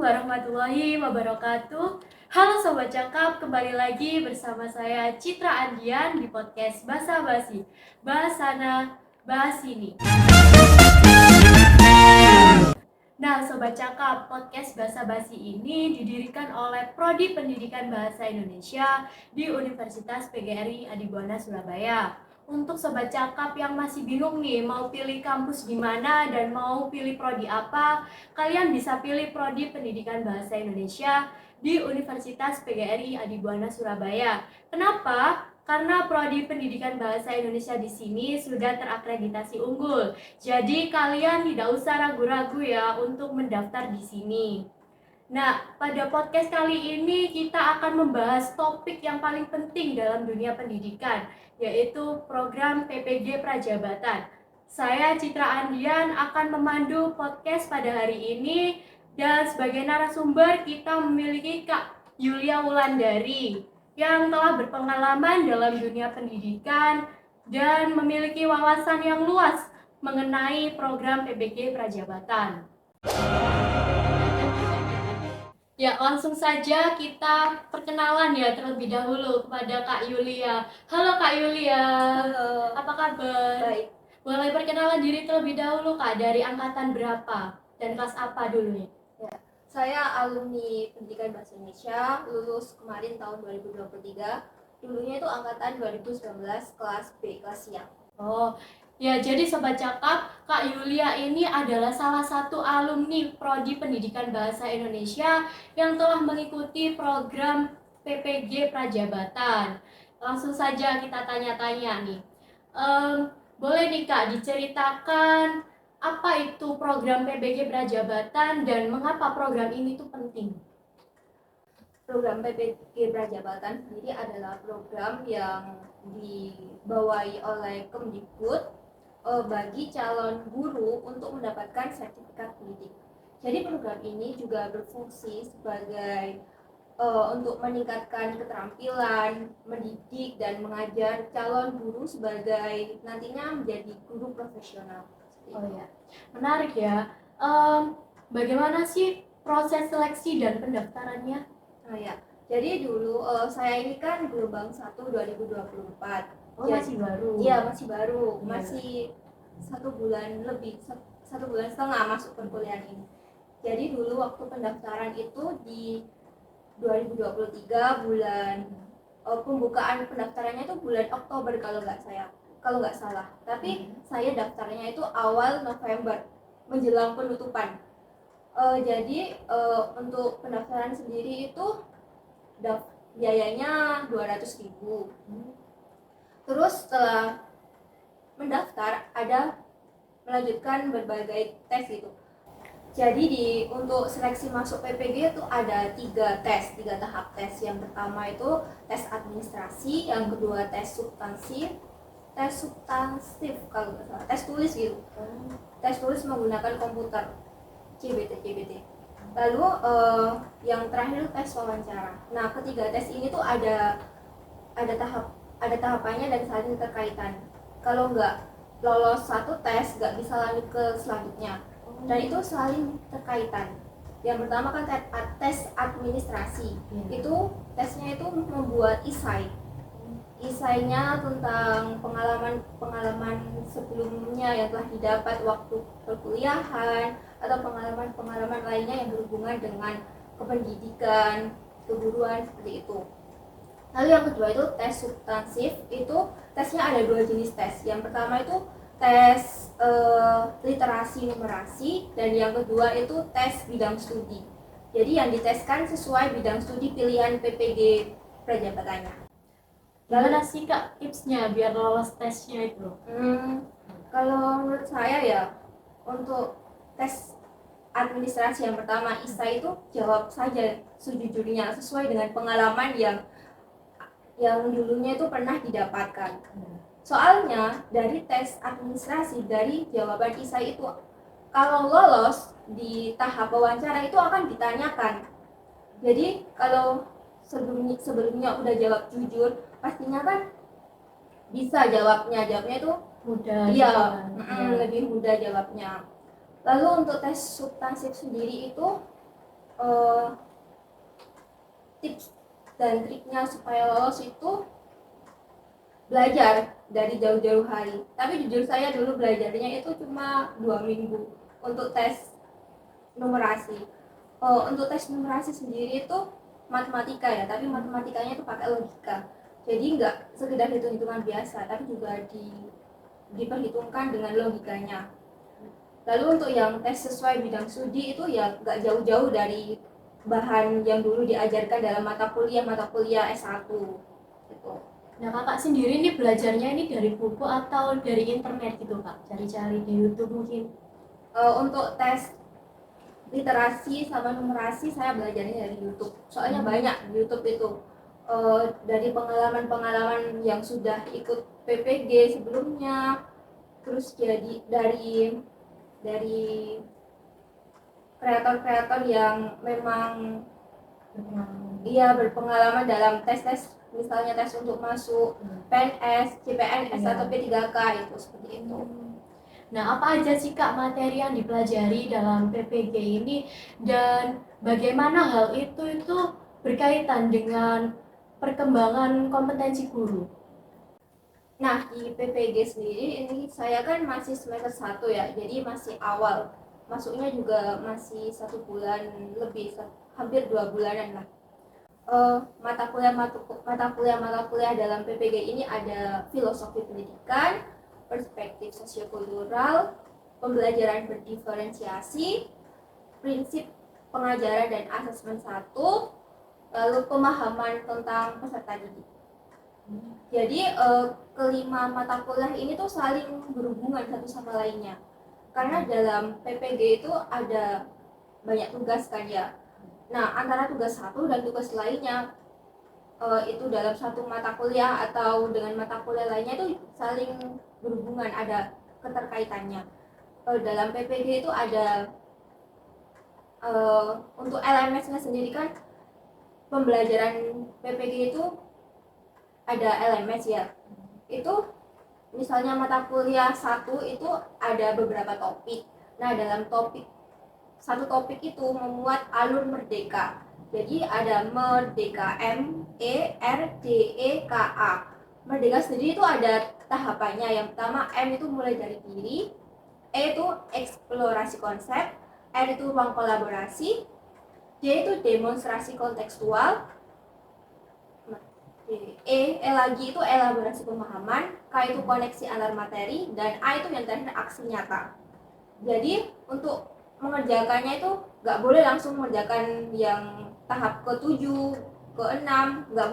warahmatullahi wabarakatuh. Halo Sobat Cakap, kembali lagi bersama saya Citra Andian di podcast Basa Basi. Bahas sana, bahas sini. Nah, Sobat Cakap, podcast Basa Basi ini didirikan oleh Prodi Pendidikan Bahasa Indonesia di Universitas PGRI Adibuana Surabaya. Untuk Sobat Cakap yang masih bingung nih, mau pilih kampus di mana dan mau pilih prodi apa, kalian bisa pilih Prodi Pendidikan Bahasa Indonesia di Universitas PGRI Adibuana Surabaya. Kenapa? Karena Prodi Pendidikan Bahasa Indonesia di sini sudah terakreditasi unggul. Jadi kalian tidak usah ragu-ragu ya untuk mendaftar di sini. Nah, pada podcast kali ini kita akan membahas topik yang paling penting dalam dunia pendidikan, yaitu program PPG Prajabatan. Saya Citra Andian akan memandu podcast pada hari ini dan sebagai narasumber kita memiliki Kak Yulia Wulandari yang telah berpengalaman dalam dunia pendidikan dan memiliki wawasan yang luas mengenai program PPG Prajabatan. Ya, langsung saja kita perkenalan ya terlebih dahulu kepada Kak Yulia. Halo Kak Yulia. Halo. Apa kabar? Baik. Boleh perkenalan diri terlebih dahulu Kak, dari angkatan berapa dan kelas apa dulu nih? Ya, saya alumni Pendidikan Bahasa Indonesia, lulus kemarin tahun 2023. Dulunya itu angkatan 2019 kelas B, kelas siang. Oh, ya, jadi Sobat Cakap, Kak Yulia ini adalah salah satu alumni Prodi Pendidikan Bahasa Indonesia yang telah mengikuti program PPG Prajabatan. Langsung saja kita tanya-tanya nih. Boleh nih Kak diceritakan apa itu program PPG Prajabatan dan mengapa program ini tuh penting? Program PPG Prajabatan sendiri adalah program yang dibawahi oleh Kemdikbud bagi calon guru untuk mendapatkan sertifikat pendidik. Jadi program ini juga berfungsi sebagai untuk meningkatkan keterampilan, mendidik dan mengajar calon guru sebagai nantinya menjadi guru profesional. Oh ya, menarik ya. Bagaimana sih proses seleksi dan pendaftarannya? Nah ya, jadi dulu saya ini kan gelombang 1 2024. Oh, masih baru. Iya, masih baru. Iya. Masih 1 bulan lebih, 1 bulan setengah masuk perkuliahan ini. Jadi dulu waktu pendaftaran itu di 2023 bulan pembukaan pendaftarannya itu bulan Oktober kalau nggak salah. Tapi saya daftarnya itu awal November menjelang penutupan. Jadi untuk pendaftaran sendiri itu biayanya 200.000. Terus setelah mendaftar ada melanjutkan berbagai tes itu. Jadi untuk seleksi masuk PPG itu ada 3 tahap tes. Yang pertama itu tes administrasi, yang kedua tes substansif kalau nggak salah, tes tulis gitu. Tes tulis menggunakan komputer, CBT. Lalu yang terakhir tes wawancara. Nah, ketiga tes ini tuh ada tahapannya dan saling terkaitan. Kalau nggak lolos satu tes nggak bisa lanjut ke selanjutnya, dan itu saling terkaitan. Yang pertama kan tes administrasi. Itu tesnya itu membuat isainya tentang pengalaman sebelumnya yang telah didapat waktu perkuliahan atau pengalaman lainnya yang berhubungan dengan kependidikan, keguruan, seperti itu. Lalu yang kedua itu tes substansif. Itu tesnya ada 2 jenis tes. Yang pertama itu tes literasi numerasi, dan yang kedua itu tes bidang studi. Jadi yang diteskan sesuai bidang studi pilihan PPG Prajabatannya. Gimana sih Kak tipsnya biar lolos tesnya itu? Kalau menurut saya ya, untuk tes administrasi yang pertama ISA itu jawab saja sejujurnya sesuai dengan pengalaman yang dulunya itu pernah didapatkan. Soalnya dari tes administrasi, dari jawaban ISA itu, kalau lolos di tahap wawancara itu akan ditanyakan. Jadi kalau sebelumnya udah jawab jujur, pastinya kan bisa jawabnya itu mudah. Iya, lebih mudah jawabnya. Lalu untuk tes substansif sendiri itu eh, tips dan triknya supaya lolos itu belajar dari jauh-jauh hari. Tapi jujur saya dulu belajarnya itu cuma 2 minggu untuk tes numerasi. Untuk tes numerasi sendiri itu matematika ya, tapi matematikanya itu pakai logika. Jadi nggak sekedar hitung-hitungan biasa, tapi juga diperhitungkan dengan logikanya. Lalu untuk yang tes sesuai bidang studi itu ya nggak jauh-jauh dari bahan yang dulu diajarkan dalam mata kuliah S1 gitu. Nah, kakak sendiri nih belajarnya ini dari buku atau dari internet gitu, Kak? Cari-cari di YouTube mungkin? Untuk tes literasi sama numerasi saya belajarnya dari YouTube. Soalnya banyak di YouTube itu dari pengalaman-pengalaman yang sudah ikut PPG sebelumnya, terus jadi dari kreator-kreator yang memang berpengalaman dalam tes-tes, misalnya tes untuk masuk PNS, CPNS atau P3K itu seperti itu. Nah, apa aja sih Kak materi yang dipelajari dalam PPG ini dan bagaimana hal itu berkaitan dengan perkembangan kompetensi guru? Nah, di PPG sendiri ini saya kan masih semester 1 ya, jadi masih awal. Masuknya juga masih 1 bulan lebih, hampir 2 bulanan lah. Mata kuliah dalam PPG ini ada filosofi pendidikan, perspektif sosiokultural, pembelajaran berdiferensiasi, prinsip pengajaran dan asesmen 1, lalu pemahaman tentang peserta didik. Jadi kelima mata kuliah ini tuh saling berhubungan satu sama lainnya. Karena dalam PPG itu ada banyak tugas kan ya. Nah, antara tugas satu dan tugas lainnya itu dalam satu mata kuliah atau dengan mata kuliah lainnya itu saling berhubungan, ada keterkaitannya. Dalam PPG itu ada untuk LMS-nya sendiri kan, pembelajaran PPG itu ada LMS ya. Itu misalnya mata kuliah 1 itu ada beberapa topik. Nah, dalam satu topik itu memuat alur merdeka. Jadi ada merdeka, MERDEKA. Merdeka sendiri itu ada tahapannya. Yang pertama M itu mulai dari diri, E itu eksplorasi konsep, R itu ruang kolaborasi, D itu demonstrasi kontekstual, E lagi itu elaborasi pemahaman, K itu koneksi antar materi, dan A itu yang terakhir aksi nyata. Jadi untuk mengerjakannya itu nggak boleh langsung mengerjakan yang tahap ke-7, ke-6, nggak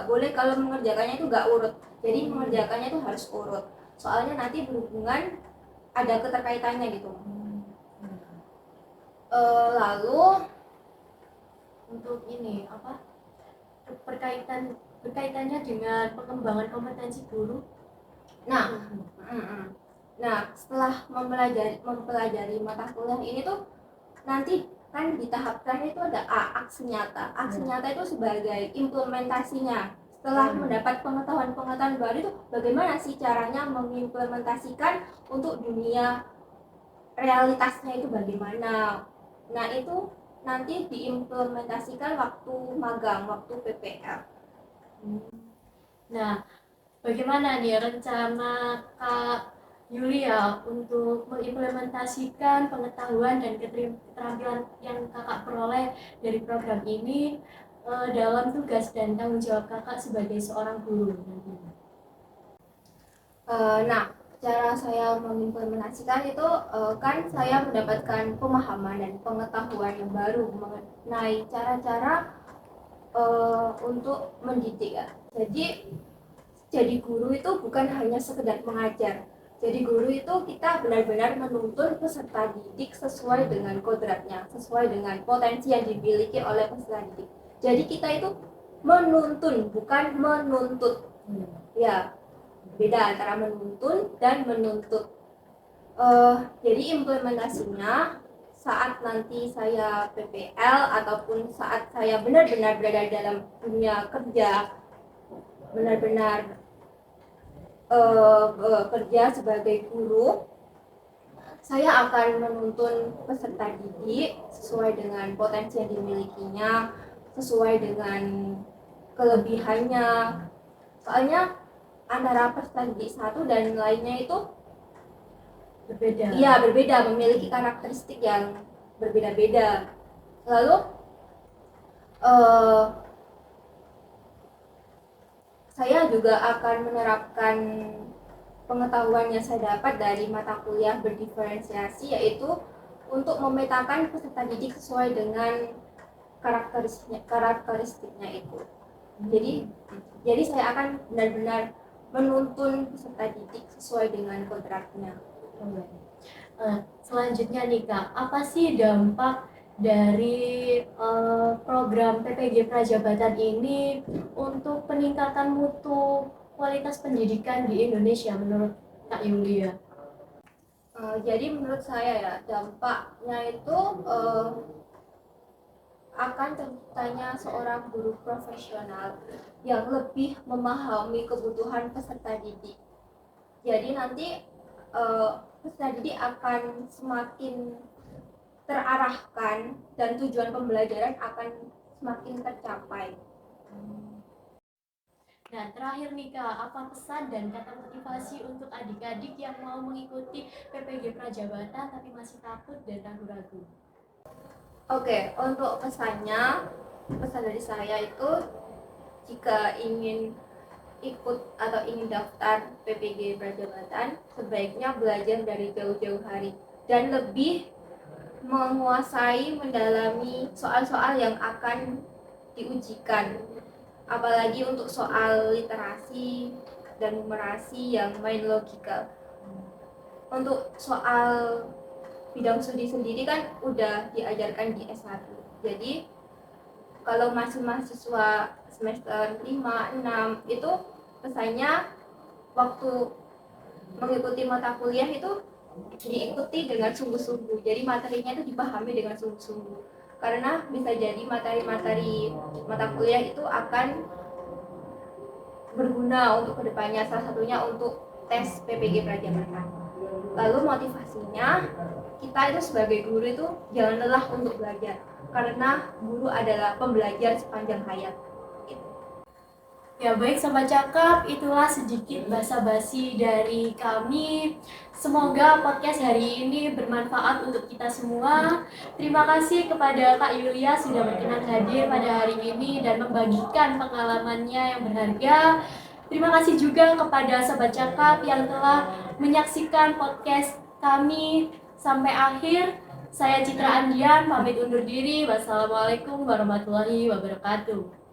boleh kalau mengerjakannya itu nggak urut. Jadi mengerjakannya itu harus urut. Soalnya nanti berhubungan, ada keterkaitannya gitu. Lalu Untuk ini apa? Berkaitannya dengan pengembangan kompetensi guru. Nah, setelah mempelajari mata kuliah ini tuh nanti kan di tahap terakhir itu ada aksi nyata. Aksi nyata itu sebagai implementasinya. Setelah mendapat pengetahuan baru itu bagaimana sih caranya mengimplementasikan untuk dunia realitasnya itu bagaimana. Nah, itu nanti diimplementasikan waktu magang, waktu PPL. Nah, bagaimana nih rencana Kak Yulia untuk mengimplementasikan pengetahuan dan keterampilan yang kakak peroleh dari program ini dalam tugas dan tanggung jawab kakak sebagai seorang guru nantinya? Nah, cara saya mengimplementasikan itu kan saya mendapatkan pemahaman dan pengetahuan yang baru mengenai cara-cara untuk mendidik ya. Jadi guru itu bukan hanya sekedar mengajar. Jadi guru itu kita benar-benar menuntun peserta didik sesuai dengan kodratnya, sesuai dengan potensi yang dimiliki oleh peserta didik. Jadi kita itu menuntun, bukan menuntut. Ya, beda antara menuntun dan menuntut. Jadi implementasinya saat nanti saya PPL ataupun saat saya benar-benar berada dalam dunia kerja, benar-benar kerja sebagai guru, Saya akan menuntun peserta didik sesuai dengan potensi yang dimilikinya, sesuai dengan kelebihannya. Soalnya antara peserta didik satu dan lainnya itu Berbeda. iya berbeda, memiliki karakteristik yang berbeda-beda. Lalu saya juga akan menerapkan pengetahuan yang saya dapat dari mata kuliah berdiferensiasi, yaitu untuk memetakan peserta didik sesuai dengan karakteristiknya itu. Jadi saya akan benar-benar menuntun peserta didik sesuai dengan kodratnya. Selanjutnya nih Kak, apa sih dampak dari program PPG Prajabatan ini untuk peningkatan mutu kualitas pendidikan di Indonesia menurut Kak Yulia? Jadi menurut saya ya, dampaknya itu akan terciptanya seorang guru profesional yang lebih memahami kebutuhan peserta didik. Jadi nanti peserta didik akan semakin terarahkan dan tujuan pembelajaran akan semakin tercapai. Nah, terakhir nih Kak, apa pesan dan kata motivasi untuk adik-adik yang mau mengikuti PPG Prajabatan tapi masih takut dan ragu-ragu? Oke, untuk pesan dari saya itu, jika ingin ikut atau ingin daftar PPG Prajabatan, sebaiknya belajar dari jauh-jauh hari dan lebih menguasai, mendalami soal-soal yang akan diujikan, apalagi untuk soal literasi dan numerasi yang main logika. Untuk soal bidang studi sendiri kan udah diajarkan di S1, jadi kalau masih mahasiswa semester 5, 6 itu pesannya waktu mengikuti mata kuliah itu diikuti dengan sungguh-sungguh, jadi materinya itu dipahami dengan sungguh-sungguh, karena bisa jadi materi-materi mata kuliah itu akan berguna untuk kedepannya, salah satunya untuk tes PPG Prajabatan. Lalu motivasinya, kita itu sebagai guru itu jangan lelah untuk belajar, karena guru adalah pembelajar sepanjang hayat. Ya baik Sobat Cakap, itulah sedikit basa-basi dari kami. Semoga podcast hari ini bermanfaat untuk kita semua. Terima kasih kepada Kak Yulia sudah berkenan hadir pada hari ini dan membagikan pengalamannya yang berharga. Terima kasih juga kepada Sobat Cakap yang telah menyaksikan podcast kami sampai akhir. Saya Citra Andian, pamit undur diri. Wassalamualaikum warahmatullahi wabarakatuh.